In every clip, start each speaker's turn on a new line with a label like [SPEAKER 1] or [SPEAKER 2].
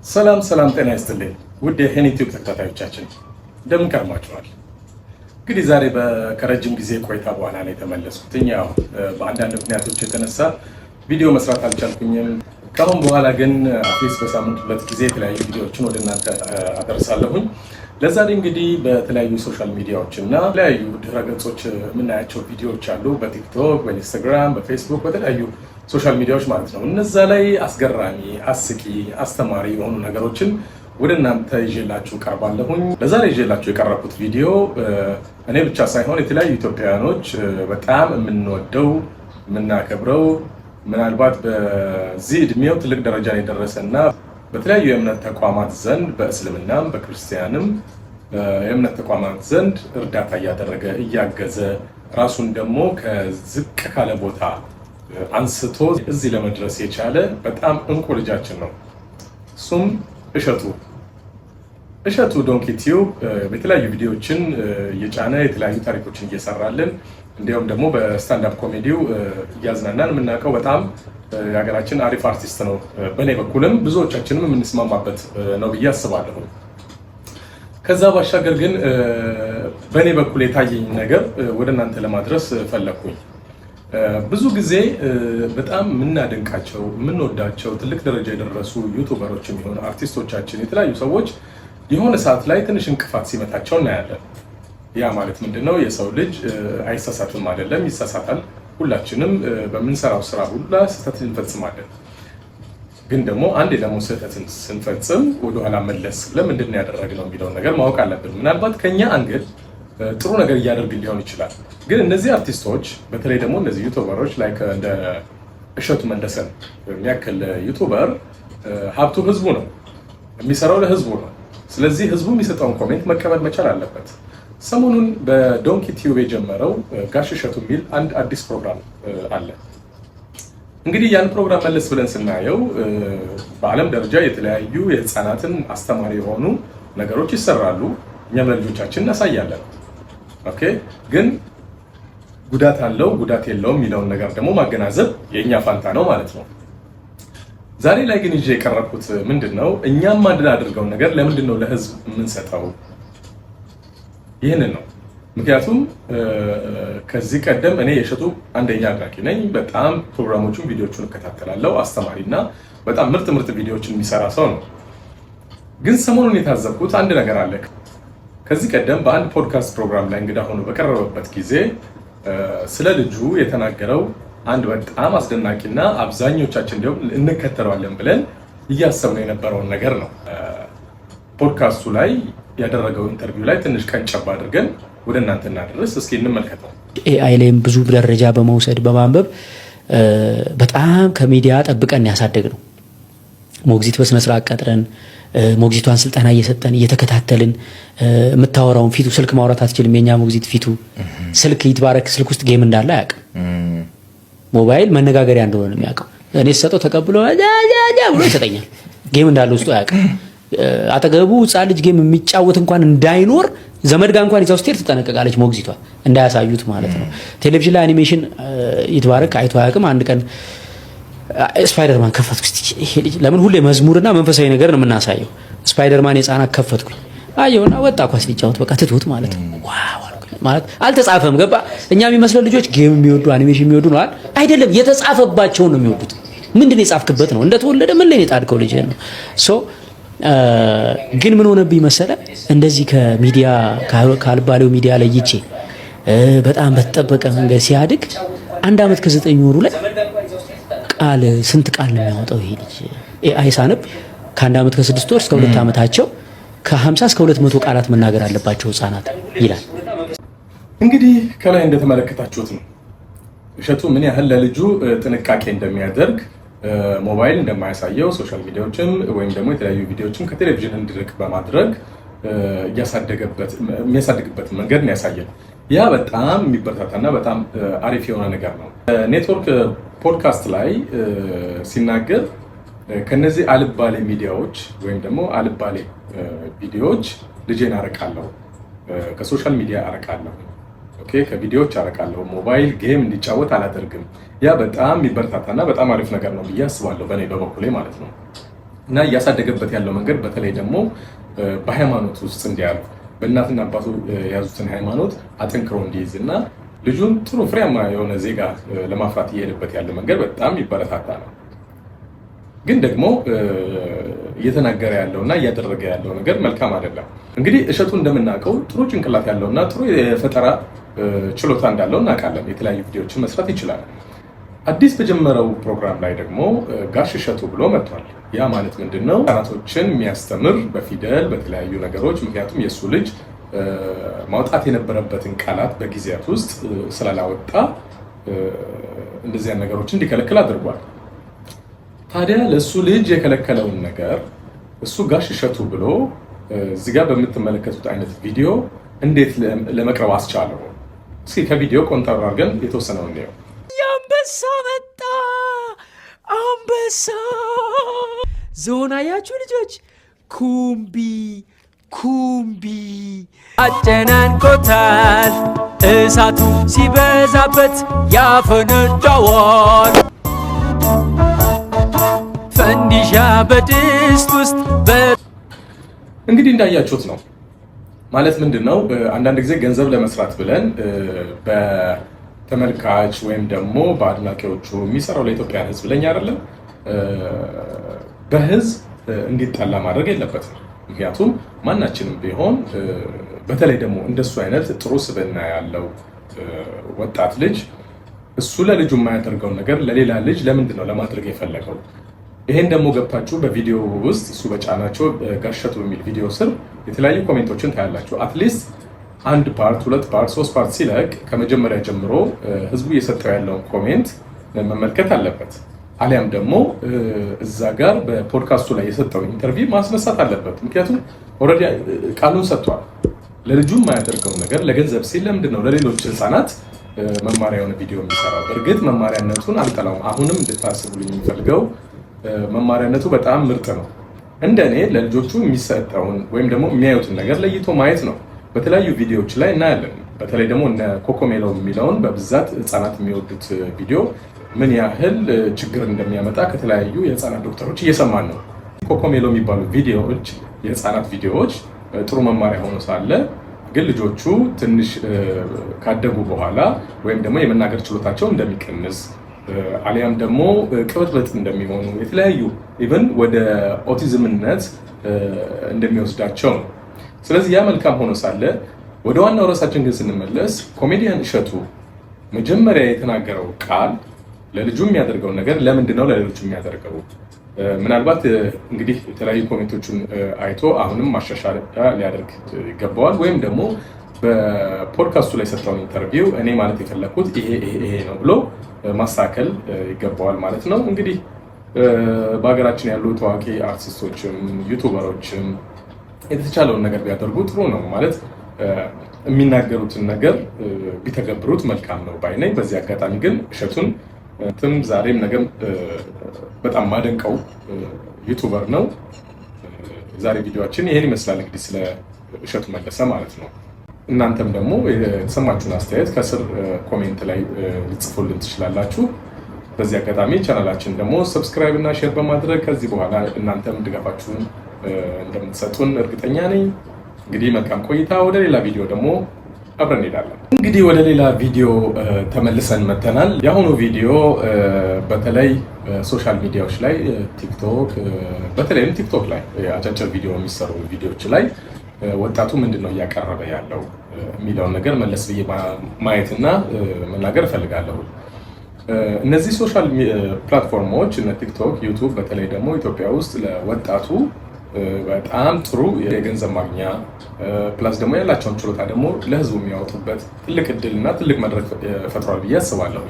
[SPEAKER 1] ሰላም ጤና ይስጥልኝ ውድ የዩቲዩብ ተከታታዮቻችን እንደምን ከርማችኋል? እንግዲህ ዛሬ ከረጅም ጊዜ ቆይታ በኋላ ነው የተመለስኩት። ያው በአንዳንድ ምክንያቶች የተነሳ ቪዲዮ መስራት አልቻልኩኝም። ከአሁን በኋላ ግን አትሊስት በሳምንት 2 ጊዜ የተለያዩ ቪዲዮዎችን ወደ እናንተ አደርሳለሁኝ። ለዛሬ እንግዲህ በተለያዩ ሶሻል ሚዲያዎች እና የተለያዩ ድረገጾች የምናያቸው ቪዲዮዎች አሉ። በቲክቶክ፣ በኢንስታግራም፣ በፌስቡክ በተለያዩ ሶሻል ሚዲያዎች ማለት ነው። እነዛ ላይ አስገራሚ፣ አስቂ፣ አስተማሪ የሆኑ ነገሮችን ወደ እናንተ ይዤላችሁ ቀርባለሁኝ። ለዛሬ ይዤላችሁ የቀረብኩት ቪዲዮ እኔ ብቻ ሳይሆን የተለያዩ ኢትዮጵያውያኖች በጣም የምንወደው የምናከብረው ምናልባት በዚህ እድሜው ትልቅ ደረጃ የደረሰና በተለያዩ የእምነት ተቋማት ዘንድ በእስልምናም በክርስቲያንም የእምነት ተቋማት ዘንድ እርዳታ እያደረገ እያገዘ ራሱን ደግሞ ከዝቅ ካለ ቦታ አንስቶ እዚህ ለመድረስ የቻለ በጣም እንቁ ልጃችን ነው። እሱም እሸቱ ዶንኪ ቲዩብ የተለያዩ ቪዲዮዎችን እየጫነ የተለያዩ ታሪኮችን እየሰራልን እንዲሁም ደግሞ በስታንዳፕ ኮሜዲው እያዝናናን የምናውቀው በጣም የሀገራችን አሪፍ አርቲስት ነው። በእኔ በኩልም ብዙዎቻችንም የምንስማማበት ነው ብዬ አስባለሁ። ከዛ ባሻገር ግን በእኔ በኩል የታየኝ ነገር ወደ እናንተ ለማድረስ ፈለግኩኝ። ብዙ ጊዜ በጣም የምናደንቃቸው የምንወዳቸው ትልቅ ደረጃ የደረሱ ዩቱበሮች የሚሆኑ አርቲስቶቻችን የተለያዩ ሰዎች የሆነ ሰዓት ላይ ትንሽ እንቅፋት ሲመታቸው እናያለን። ያ ማለት ምንድነው? የሰው ልጅ አይሳሳትም አይደለም፣ ይሳሳታል። ሁላችንም በምንሰራው ስራ ሁላ ስህተት እንፈጽማለን። ግን ደግሞ አንዴ ደግሞ ስህተትን ስንፈጽም ወደኋላ መለስ ለምንድን ነው ያደረግነው የሚለውን ነገር ማወቅ አለብን። ምናልባት ከኛ አንግል ጥሩ ነገር እያደረግን ሊሆን ይችላል። ግን እነዚህ አርቲስቶች በተለይ ደግሞ እነዚህ ዩቱበሮች ላይ እንደ እሸቱ መለሰን የሚያክል ዩቱበር ሀብቱ ህዝቡ ነው፣ የሚሰራው ለህዝቡ ነው። ስለዚህ ህዝቡ የሚሰጠውን ኮሜንት መቀበል መቻል አለበት። ሰሞኑን በዶንኪ ቲዩብ የጀመረው ጋሽ እሸቱ የሚል አንድ አዲስ ፕሮግራም አለ። እንግዲህ ያን ፕሮግራም መለስ ብለን ስናየው በዓለም ደረጃ የተለያዩ የህፃናትን አስተማሪ የሆኑ ነገሮች ይሰራሉ። እኛም ለልጆቻችን እናሳያለን። ኦኬ፣ ግን ጉዳት አለው ጉዳት የለውም የሚለውን ነገር ደግሞ ማገናዘብ የእኛ ፋንታ ነው ማለት ነው። ዛሬ ላይ ግን ይዤ የቀረብኩት ምንድን ነው? እኛም ማድረግ አድርገውን ነገር ለምንድን ነው ለህዝብ የምንሰጠው? ይህንን ነው። ምክንያቱም ከዚህ ቀደም እኔ የእሸቱ አንደኛ አድናቂ ነኝ። በጣም ፕሮግራሞቹን ቪዲዮቹን እከታተላለሁ። አስተማሪና በጣም ምርጥ ቪዲዮዎችን የሚሰራ ሰው ነው። ግን ሰሞኑን የታዘብኩት አንድ ነገር አለ። ከዚህ ቀደም በአንድ ፖድካስት ፕሮግራም ላይ እንግዳ ሆኖ በቀረበበት ጊዜ ስለ ልጁ የተናገረው አንድ በጣም አስደናቂና አብዛኞቻችን እንዲሁም እንከተለዋለን ብለን እያሰብነው የነበረውን ነገር ነው። ፖድካስቱ ላይ ያደረገው ኢንተርቪው ላይ ትንሽ ቀንጨብ አድርገን ወደ እናንተ እናደርስ። እስኪ እንመልከተው።
[SPEAKER 2] ኤአይ ላይም ብዙ ደረጃ በመውሰድ በማንበብ በጣም ከሚዲያ ጠብቀን ያሳደግ ነው። ሞግዚት በስነ ስርዓት ቀጥረን ሞግዚቷን ስልጠና እየሰጠን እየተከታተልን የምታወራውን ፊቱ ስልክ ማውራት አትችልም። የኛ ሞግዚት ፊቱ ስልክ ይትባረክ ስልክ ውስጥ ጌም እንዳለ አያውቅም። ሞባይል መነጋገሪያ እንደሆነ ነው የሚያውቀው። እኔ ስሰጠው ተቀብሎ ብሎ ይሰጠኛል። ጌም እንዳለ ውስጡ አያውቅም። አጠገቡ ህፃን ልጅ ጌም የሚጫወት እንኳን እንዳይኖር ዘመድ ጋር እንኳን ይዛው ስትሄድ ትጠነቀቃለች ሞግዚቷ እንዳያሳዩት ማለት ነው። ቴሌቪዥን ላይ አኒሜሽን ይትባረክ አይቶ አያውቅም። አንድ ቀን ስፓይደርማን ከፈትኩ። ይሄ ልጅ ለምን ሁሌ መዝሙርና መንፈሳዊ ነገር ነው የምናሳየው? ስፓይደርማን የህፃናት ከፈትኩ። አየውና ወጣ ኳስ ሊጫወት በቃ ትቶት ማለት ነው። ዋው ማለት አልተጻፈም። ገባ? እኛ የሚመስለው ልጆች ጌም የሚወዱ አኒሜሽን የሚወዱ ነው አይደለም፣ የተጻፈባቸውን ነው የሚወዱት። ምንድነው የጻፍክበት ነው? እንደተወለደ ምን ላይ የጣድከው ልጅ ነው? ግን ምን ሆነብኝ መሰለ? እንደዚህ ከሚዲያ ካልባሌው ሚዲያ ለይቼ በጣም በተጠበቀ መንገድ ሲያድግ 1 ዓመት ከ9 ወሩ ላይ ስንት ቃል ነው የሚያወጣው ይሄ ልጅ? ኤአይ ሳነብ ከ1 ዓመት ከ6 ወር እስከ 2 ዓመታቸው ከ50 እስከ 200 ቃላት መናገር አለባቸው ህፃናት ይላል።
[SPEAKER 1] እንግዲህ ከላይ እንደተመለከታችሁት ነው እሸቱ ምን ያህል ለልጁ ጥንቃቄ እንደሚያደርግ፣ ሞባይል እንደማያሳየው፣ ሶሻል ሚዲያዎችም ወይም ደግሞ የተለያዩ ቪዲዮዎችን ከቴሌቪዥን እንዲርቅ በማድረግ የሚያሳድግበት መንገድ ነው ያሳየን። ያ በጣም የሚበረታታና በጣም አሪፍ የሆነ ነገር ነው። ኔትወርክ ፖድካስት ላይ ሲናገር ከነዚህ አልባሌ ሚዲያዎች ወይም ደግሞ አልባሌ ቪዲዮዎች ልጄን አርቃለሁ፣ ከሶሻል ሚዲያ አርቃለሁ፣ ከቪዲዮዎች አርቃለሁ፣ ሞባይል ጌም እንዲጫወት አላደርግም። ያ በጣም የሚበረታታና በጣም አሪፍ ነገር ነው ብዬ አስባለሁ፣ በእኔ በበኩሌ ማለት ነው። እና እያሳደገበት ያለው መንገድ በተለይ ደግሞ በሃይማኖት ውስጥ እንዲያልፍ በእናትና አባቱ የያዙትን ሃይማኖት አጠንክሮ እንዲይዝ እና ልጁን ጥሩ ፍሬያማ የሆነ ዜጋ ለማፍራት እየሄደበት ያለ መንገድ በጣም ይበረታታ ነው። ግን ደግሞ እየተናገረ ያለውና እያደረገ ያለው ነገር መልካም አይደለም። እንግዲህ እሸቱ እንደምናውቀው ጥሩ ጭንቅላት ያለውና ጥሩ የፈጠራ ችሎታ እንዳለው እናውቃለን። የተለያዩ ቪዲዮዎችን መስራት ይችላል። አዲስ በጀመረው ፕሮግራም ላይ ደግሞ ጋሽ እሸቱ ብሎ መጥቷል። ያ ማለት ምንድነው? ህጻናቶችን የሚያስተምር በፊደል በተለያዩ ነገሮች፣ ምክንያቱም የእሱ ልጅ ማውጣት የነበረበትን ቃላት በጊዜያት ውስጥ ስላላወጣ እንደዚያ ነገሮችን እንዲከለክል አድርጓል። ታዲያ ለእሱ ልጅ የከለከለውን ነገር እሱ ጋሽ እሸቱ ብሎ እዚህ ጋር በምትመለከቱት አይነት ቪዲዮ እንዴት ለመቅረብ አስቻለው? እስኪ ከቪዲዮ ቆንጠር አድርገን የተወሰነውን ነው።
[SPEAKER 3] አንበሳ መጣ! አንበሳ! ዞን አያችሁ ልጆች? ኩምቢ ኩምቢ አጨናንቆታል። እሳቱ ሲበዛበት ያፈነዳዋል። ፈንዲሻ በድስት ውስጥ
[SPEAKER 1] እንግዲህ እንዳያችሁት ነው። ማለት ምንድነው? አንዳንድ ጊዜ ገንዘብ ለመስራት ብለን በተመልካች ወይም ደግሞ በአድናቂዎቹ የሚሰራው ለኢትዮጵያ ሕዝብ ለኛ አይደለም በህዝብ እንዲጠላ ማድረግ የለበትም። ምክንያቱም ማናችንም ቢሆን በተለይ ደግሞ እንደሱ አይነት ጥሩ ስብዕና ያለው ወጣት ልጅ እሱ ለልጁ የማያደርገውን ነገር ለሌላ ልጅ ለምንድን ነው ለማድረግ የፈለገው? ይሄን ደግሞ ገብታችሁ በቪዲዮ ውስጥ እሱ በጫናቸው ጋሽ እሸቱ በሚል ቪዲዮ ስር የተለያዩ ኮሜንቶችን ታያላችሁ። አትሊስት አንድ ፓርት፣ ሁለት ፓርት፣ ሶስት ፓርት ሲለቅ ከመጀመሪያ ጀምሮ ህዝቡ እየሰጠው ያለውን ኮሜንት መመልከት አለበት። አሊያም ደግሞ እዛ ጋር በፖድካስቱ ላይ የሰጠው ኢንተርቪው ማስነሳት አለበት። ምክንያቱም ኦልሬዲ ቃሉን ሰጥቷል። ለልጁ የማያደርገውን ነገር ለገንዘብ ሲል ለምንድን ነው ለሌሎች ህፃናት መማሪያ የሆነ ቪዲዮ የሚሰራው? እርግጥ መማሪያነቱን አልጠላውም። አሁንም እንድታስቡልኝ የሚፈልገው መማሪያነቱ በጣም ምርጥ ነው። እንደኔ ለልጆቹ የሚሰጠውን ወይም ደግሞ የሚያዩትን ነገር ለይቶ ማየት ነው። በተለያዩ ቪዲዮዎች ላይ እናያለን። በተለይ ደግሞ እነ ኮኮሜሎ የሚለውን በብዛት ህፃናት የሚወዱት ቪዲዮ ምን ያህል ችግር እንደሚያመጣ ከተለያዩ የህፃናት ዶክተሮች እየሰማን ነው። ኮኮሜሎ የሚባሉ ቪዲዮዎች የህፃናት ቪዲዮዎች ጥሩ መማሪያ ሆኖ ሳለ ግን ልጆቹ ትንሽ ካደጉ በኋላ ወይም ደግሞ የመናገር ችሎታቸው እንደሚቀንስ አሊያም ደግሞ ቅብጥብጥ እንደሚሆኑ የተለያዩ ኢቨን ወደ ኦቲዝምነት እንደሚወስዳቸው ነው። ስለዚህ ያ መልካም ሆኖ ሳለ ወደ ዋናው ርዕሳችን ግን ስንመለስ ኮሜዲያን እሸቱ መጀመሪያ የተናገረው ቃል ለልጁ የሚያደርገው ነገር ለምንድን ነው ለሌሎቹ የሚያደርገው? ምናልባት እንግዲህ የተለያዩ ኮሜንቶቹን አይቶ አሁንም ማሻሻያ ሊያደርግ ይገባዋል። ወይም ደግሞ በፖድካስቱ ላይ የሰጠውን ኢንተርቪው እኔ ማለት የፈለኩት ይሄ ነው ብሎ ማስተካከል ይገባዋል ማለት ነው። እንግዲህ በሀገራችን ያሉ ታዋቂ አርቲስቶችም ዩቱበሮችም የተቻለውን ነገር ቢያደርጉ ጥሩ ነው ማለት የሚናገሩትን ነገር ቢተገብሩት መልካም ነው ባይ ነኝ። በዚህ አጋጣሚ ግን እሸቱን ዛሬም ነገም በጣም ማደንቀው ዩቱበር ነው። ዛሬ ቪዲዮአችን ይሄን ይመስላል እንግዲህ ስለ እሸቱ መለሰ ማለት ነው። እናንተም ደግሞ የተሰማችሁን አስተያየት ከስር ኮሜንት ላይ ልጽፉልን ትችላላችሁ። በዚህ አጋጣሚ ቻናላችን ደግሞ ሰብስክራይብ እና ሼር በማድረግ ከዚህ በኋላ እናንተም ድጋፋችሁን እንደምትሰጡን እርግጠኛ ነኝ። እንግዲህ መልካም ቆይታ። ወደ ሌላ ቪዲዮ ደግሞ አብረን እንሄዳለን። እንግዲህ ወደ ሌላ ቪዲዮ ተመልሰን መተናል። የአሁኑ ቪዲዮ በተለይ ሶሻል ሚዲያዎች ላይ ቲክቶክ፣ በተለይም ቲክቶክ ላይ አጫጭር ቪዲዮ የሚሰሩ ቪዲዮዎች ላይ ወጣቱ ምንድን ነው እያቀረበ ያለው የሚለውን ነገር መለስ ብዬ ማየትና መናገር እፈልጋለሁ። እነዚህ ሶሻል ፕላትፎርሞች እነ ቲክቶክ፣ ዩቱብ በተለይ ደግሞ ኢትዮጵያ ውስጥ ለወጣቱ በጣም ጥሩ የገንዘብ ማግኛ ፕላስ ደግሞ ያላቸውን ችሎታ ደግሞ ለህዝቡ የሚያወጡበት ትልቅ እድልና ትልቅ መድረክ ፈጥሯል ብዬ አስባለሁ።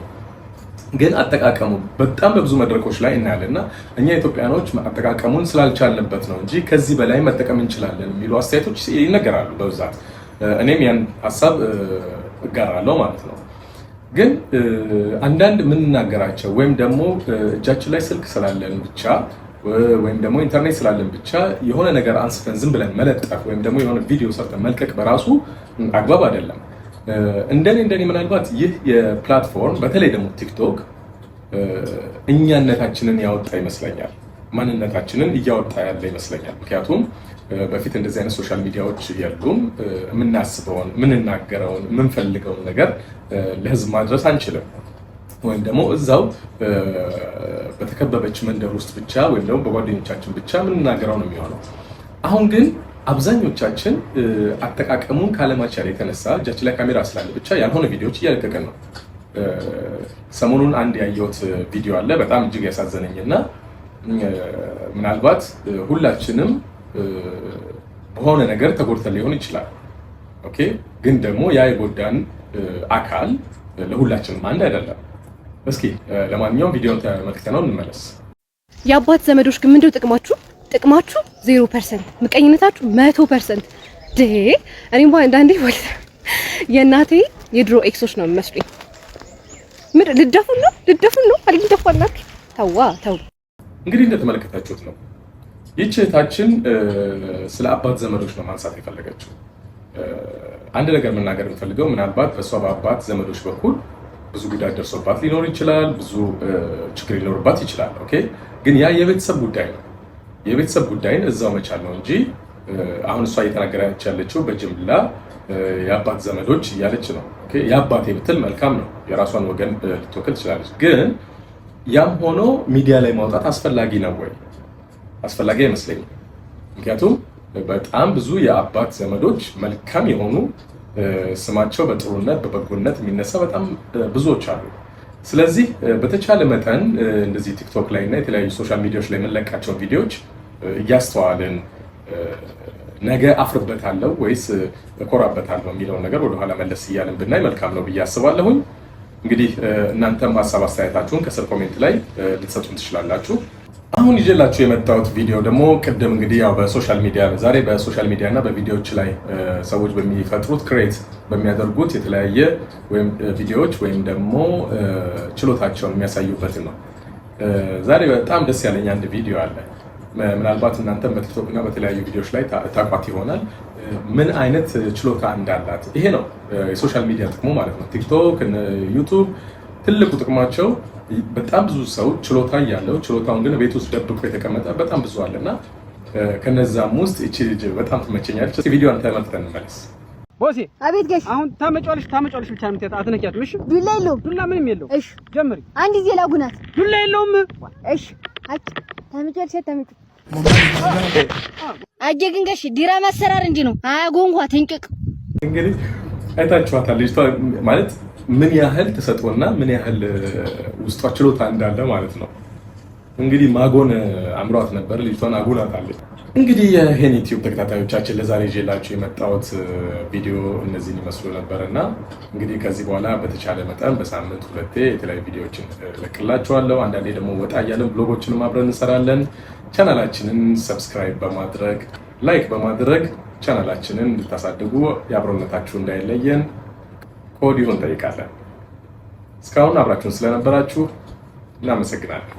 [SPEAKER 1] ግን አጠቃቀሙ በጣም በብዙ መድረኮች ላይ እናያለን እና እኛ ኢትዮጵያኖች አጠቃቀሙን ስላልቻልንበት ነው እንጂ ከዚህ በላይ መጠቀም እንችላለን የሚሉ አስተያየቶች ይነገራሉ በብዛት። እኔም ያን ሀሳብ እጋራለሁ ማለት ነው። ግን አንዳንድ የምንናገራቸው ወይም ደግሞ እጃችን ላይ ስልክ ስላለን ብቻ ወይም ደግሞ ኢንተርኔት ስላለን ብቻ የሆነ ነገር አንስተን ዝም ብለን መለጠፍ ወይም ደግሞ የሆነ ቪዲዮ ሰርተን መልቀቅ በራሱ አግባብ አይደለም። እንደኔ ምናልባት ይህ የፕላትፎርም በተለይ ደግሞ ቲክቶክ እኛነታችንን ያወጣ ይመስለኛል። ማንነታችንን እያወጣ ያለ ይመስለኛል። ምክንያቱም በፊት እንደዚህ አይነት ሶሻል ሚዲያዎች የሉም። የምናስበውን፣ የምንናገረውን፣ የምንፈልገውን ነገር ለህዝብ ማድረስ አንችልም። ወይም ደግሞ እዛው በተከበበች መንደር ውስጥ ብቻ ወይም ደግሞ በጓደኞቻችን ብቻ የምንናገረው ነው የሚሆነው። አሁን ግን አብዛኞቻችን አጠቃቀሙን ካለማቻል የተነሳ እጃችን ላይ ካሜራ ስላለ ብቻ ያልሆነ ቪዲዮዎች እያለቀቀን ነው። ሰሞኑን አንድ ያየሁት ቪዲዮ አለ በጣም እጅግ ያሳዘነኝ እና ምናልባት ሁላችንም በሆነ ነገር ተጎድተን ሊሆን ይችላል። ኦኬ፣ ግን ደግሞ ያ የጎዳን አካል ለሁላችንም አንድ አይደለም። እስኪ ለማንኛውም ቪዲዮን ተመልክተነው እንመለስ።
[SPEAKER 4] የአባት ዘመዶች ግን ምንድነው ጥቅማችሁ? ጥቅማችሁ 0%፣ ምቀኝነታችሁ 100%። እኔም አንዳንዴ ማለት የእናቴ የድሮ ኤክሶች ነው የሚመስሉኝ። ምን ልደፉን ነው አልልደፋላችሁ። ተው
[SPEAKER 1] እንግዲህ እንደተመለከታችሁት ነው። ይህች እህታችን ስለ አባት ዘመዶች ነው ማንሳት የፈለገችው። አንድ ነገር መናገር የምፈልገው ምናልባት በእሷ በአባት ዘመዶች በኩል ብዙ ጉዳት ደርሶባት ሊኖር ይችላል፣ ብዙ ችግር ሊኖርባት ይችላል። ኦኬ፣ ግን ያ የቤተሰብ ጉዳይ ነው። የቤተሰብ ጉዳይን እዛው መቻል ነው እንጂ አሁን እሷ እየተናገረች ያለችው በጅምላ የአባት ዘመዶች እያለች ነው። ኦኬ፣ የአባቴ ብትል መልካም ነው፣ የራሷን ወገን ልትወክል ትችላለች። ግን ያም ሆኖ ሚዲያ ላይ ማውጣት አስፈላጊ ነው ወይ? አስፈላጊ አይመስለኝም። ምክንያቱም በጣም ብዙ የአባት ዘመዶች መልካም የሆኑ ስማቸው በጥሩነት በበጎነት የሚነሳ በጣም ብዙዎች አሉ። ስለዚህ በተቻለ መጠን እንደዚህ ቲክቶክ ላይ እና የተለያዩ ሶሻል ሚዲያዎች ላይ የምንለቃቸውን ቪዲዮዎች እያስተዋልን ነገ አፍርበታለሁ ወይስ እኮራበታለሁ የሚለውን ነገር ወደኋላ መለስ እያልን ብናይ መልካም ነው ብዬ አስባለሁኝ። እንግዲህ እናንተም ሀሳብ አስተያየታችሁን ከስር ኮሜንት ላይ ልትሰጡን ትችላላችሁ። አሁን ይዤላችሁ የመጣሁት ቪዲዮ ደግሞ ቅድም እንግዲህ ያው በሶሻል ሚዲያ ዛሬ በሶሻል ሚዲያ እና በቪዲዮዎች ላይ ሰዎች በሚፈጥሩት ክሬት በሚያደርጉት የተለያየ ወይም ቪዲዮዎች ወይም ደግሞ ችሎታቸውን የሚያሳዩበትን ነው። ዛሬ በጣም ደስ ያለኝ አንድ ቪዲዮ አለ። ምናልባት እናንተም በቲክቶክ እና በተለያዩ ቪዲዮዎች ላይ ታቋት ይሆናል ምን አይነት ችሎታ እንዳላት። ይሄ ነው የሶሻል ሚዲያ ጥቅሙ ማለት ነው። ቲክቶክ፣ ዩቱብ ትልቁ ጥቅማቸው በጣም ብዙ ሰው ችሎታ ያለው ችሎታውን ግን ቤት ውስጥ ደብቆ የተቀመጠ በጣም ብዙ አለና ከነዛም ውስጥ እቺ ልጅ በጣም ትመቸኛለች። እስኪ ቪዲዮን ተመልክተን እንመለስ።
[SPEAKER 5] ቦሴ
[SPEAKER 6] አቤት ጋሽ፣
[SPEAKER 5] አሁን ታመጫለሽ ብቻ ነው የምትያት፣ አትነኪያትም። እሺ፣
[SPEAKER 6] ዱላ የለውም።
[SPEAKER 5] ዱላ ምንም የለውም።
[SPEAKER 6] እሺ፣
[SPEAKER 5] ጀምሪ።
[SPEAKER 6] አንድ ጊዜ ላጉናት።
[SPEAKER 5] ዱላ የለውም።
[SPEAKER 6] እሺ፣ ታመጫለሽ። አጀ ግን ጋሽ ዲራማ አሰራር እንዲህ ነው። አያጎንጓ ተንቅቅ።
[SPEAKER 1] እንግዲህ አይታችኋታል ልጅቷ ማለት ምን ያህል ተሰጥቶና ምን ያህል ውስጧ ችሎታ እንዳለ ማለት ነው። እንግዲህ ማጎን አምሯት ነበር፣ ልጅቷን አጎናታለች። እንግዲህ የሄን ዩቲዩብ ተከታታዮቻችን ለዛሬ ይዤላችሁ የመጣሁት ቪዲዮ እነዚህን ይመስሉ ነበርና እንግዲህ ከዚህ በኋላ በተቻለ መጠን በሳምንት 2 የተለያዩ ቪዲዮዎችን እለቅላችኋለሁ። አንዳንዴ ደግሞ ወጣ እያለን ብሎጎችንም አብረን እንሰራለን። ቻናላችንን ሰብስክራይብ በማድረግ ላይክ በማድረግ ቻናላችንን እንድታሳድጉ የአብሮነታችሁ እንዳይለየን ከወዲሁ እንጠይቃለን። እስካሁን አብራችሁን ስለነበራችሁ እናመሰግናለን።